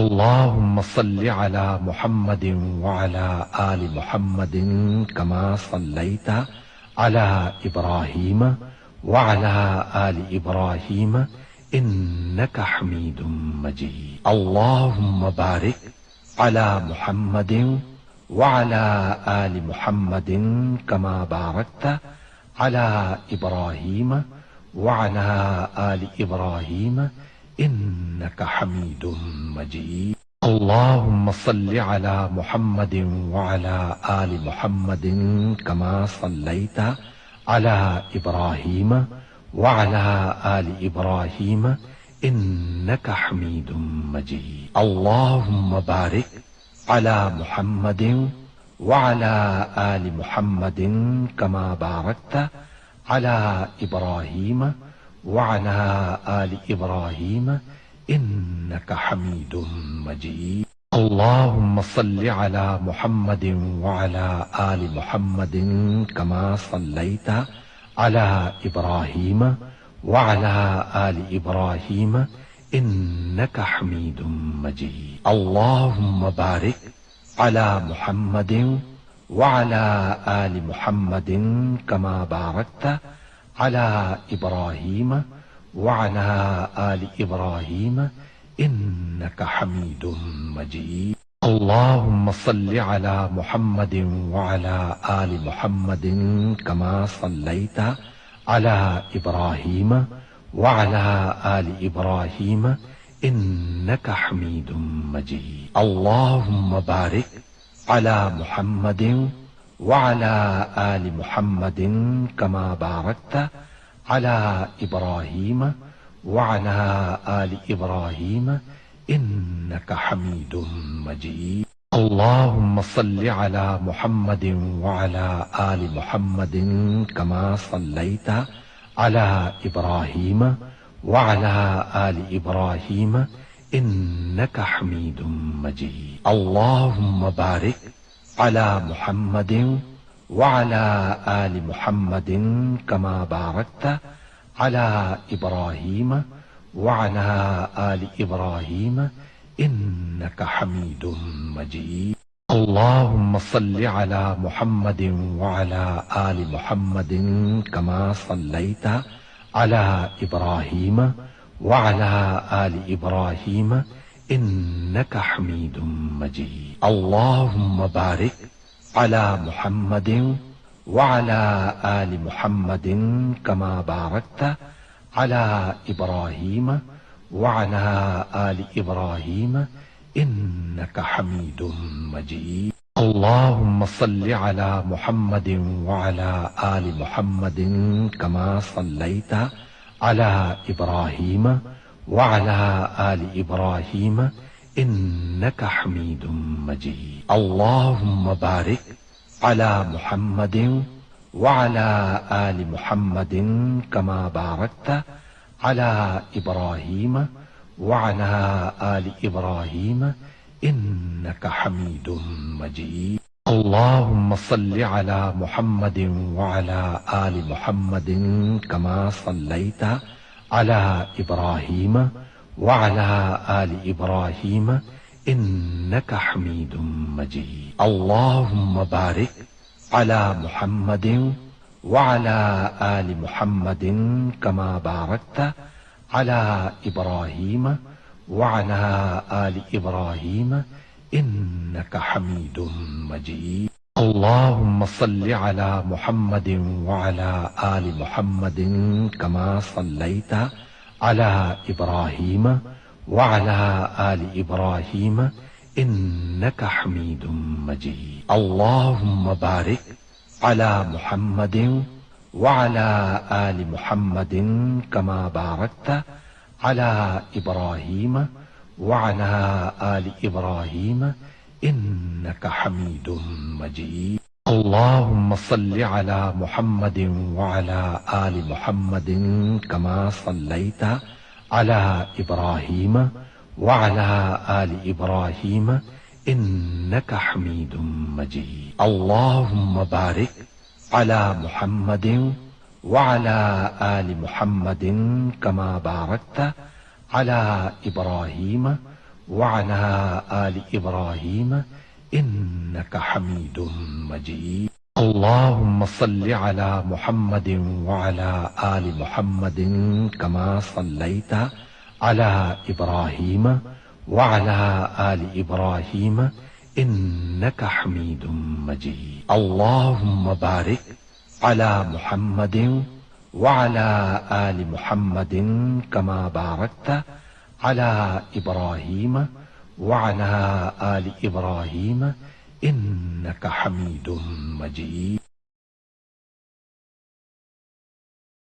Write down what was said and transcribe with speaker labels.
Speaker 1: अल्लाहुम्मा सल्लि अला मुहम्मदिन व अला आलि मुहम्मदिन कमा सल्लैता अला इब्राहीम व अला आलि इब्राहीम इन्नका हमीदुम मजीद। अल्लाहुम्मा बारिक अला मुहम्मदिन व अला आलि मुहम्मदिन कमा बारकता अला इब्राहीम व अला आलि इब्राहीम इन्नका हमीदुम मजीद। अल्लाहुम्मा सल्लि अला मुहम्मदिन व अला आलि मुहम्मदिन कमा सल्लैता अला इब्राहीम व अला आलि इब्राहीम इन्नका हमीदुम मजीद। अल्लाहुम्मा बारिक अला मुहम्मदिन व अला आलि मुहम्मदिन कमा बारकता अला इब्राहीम व अला आलि इब्राहीम इन्नका हमीदुम मजीद। अल्लाहुम्मा सल्लि अला मुहम्मदिन व अला आलि मुहम्मदिन कमा सल्लैता अला इब्राहीम व अला आलि इब्राहीम इन्नका हमीदुम मजीद। अल्लाहुम्मा बारिक अला मुहम्मदिन व अला आलि मुहम्मदिन कमा बारकता अला इब्राहीम व अला आलि इब्राहीम इन्नका हमीदुम मजीद। अल्लाहुम्मा सल्लि अला मुहम्मदिन व अला आलि मुहम्मदिन कमा सल्लैता अला इब्राहीम व अला आलि इब्राहीम इन्नका हमीदुम मजीद। अल्लाहुम्मा बारिक अला मुहम्मदिन व अला आलि मुहम्मदिन कमा बारकता अला इब्राहीम व अला आलि इब्राहीम इन्नका हमीदुम मजीद। अल्लाहुम्मा सल्लि अला मुहम्मदिन व अला आलि मुहम्मदिन कमा सल्लैता अला इब्राहीम व अला आलि इब्राहीम इन्नका हमीदुम मजीद। अल्लाहुम्मा बारिक अला मुहम्मदिन व अला आलि मुहम्मदिन कमा बारकता अला इब्राहीम व अला आलि इब्राहीम इन्नका हमीदुम मजीद। अल्लाहुम्मा सल्लि अला मुहम्मदिन व अला आलि मुहम्मदिन कमा सल्लैता अला इब्राहीम व अला आलि इब्राहीम इन्नका हमीदुम मजीद। अल्लाहुम्मा बारिक अला मुहम्मदिन व अला आलि मुहम्मदिन कमा बारकता अला इब्राहीम व अला आलि इब्राहीम इन्नका हमीदुम मजीद। अल्लाहुम्मा सल्लि अला मुहम्मदिन व अला आलि मुहम्मदिन कमा सल्लैता अला इब्राहीम व अला आलि इब्राहीम इन्नका हमीदुम मजीद। अल्लाहुम्मा बारिक अला मुहम्मदिन व अला आलि मुहम्मदिन कमा बारकता अला इब्राहीम व अला आलि इब्राहीम इन्नका हमीदुम मजीद। अल्लाहुम्मा सल्लि अला मुहम्मदिन व अला आलि मुहम्मदिन कमा सल्लैता अला इब्राहीम व अला आलि इब्राहीम इन्नका हमीदुम मजीद। अल्लाहुम्मा बारिक अला मुहम्मदिन व अला आलि मुहम्मदिन कमा बारकता अला इब्राहीम व अला आलि इब्राहीम इन्नका हमीदुम मजीद। अल्लाहुम्मा सल्लि अला मुहम्मदिन व अला आलि मुहम्मदिन कमा सल्लैता अला इब्राहीम व अला आलि इब्राहीम इन्नका हमीदुम मजीद। अल्लाहुम्मा बारिक अला मुहम्मदिन व अला आलि मुहम्मदिन कमा बारकता अला इब्राहीम व अला आलि इब्राहीम इन्नका हमीदुम मजीद। अल्लाहुम्मा सल्लि अला मुहम्मदिन व अला आलि मुहम्मदिन कमा सल्लैता अला इब्राहीम व अला आलि इब्राहीम इन्नका हमीदुम मजीद। अल्लाहुम्मा बारिक अला मुहम्मदिन व अला आलि मुहम्मदिन कमा बारकता अला इब्राहीम वअला आलि इब्राहीम इन्नका हमीदुम मजीद। अल्लाहुम्मा सल्लि अला मुहम्मदिन वअला आलि मुहम्मदिन कमा सल्लैता अला इब्राहीम वअला आलि इब्राहीम इन्नका हमीदुम मजीद। अल्लाहुम्मा बारिक अला मुहम्मदिन वअला आलि मुहम्मदिन कमा बारकता अला इब्राहीम वअला आलि इब्राहीम इन्नका हमीदुम मजीद।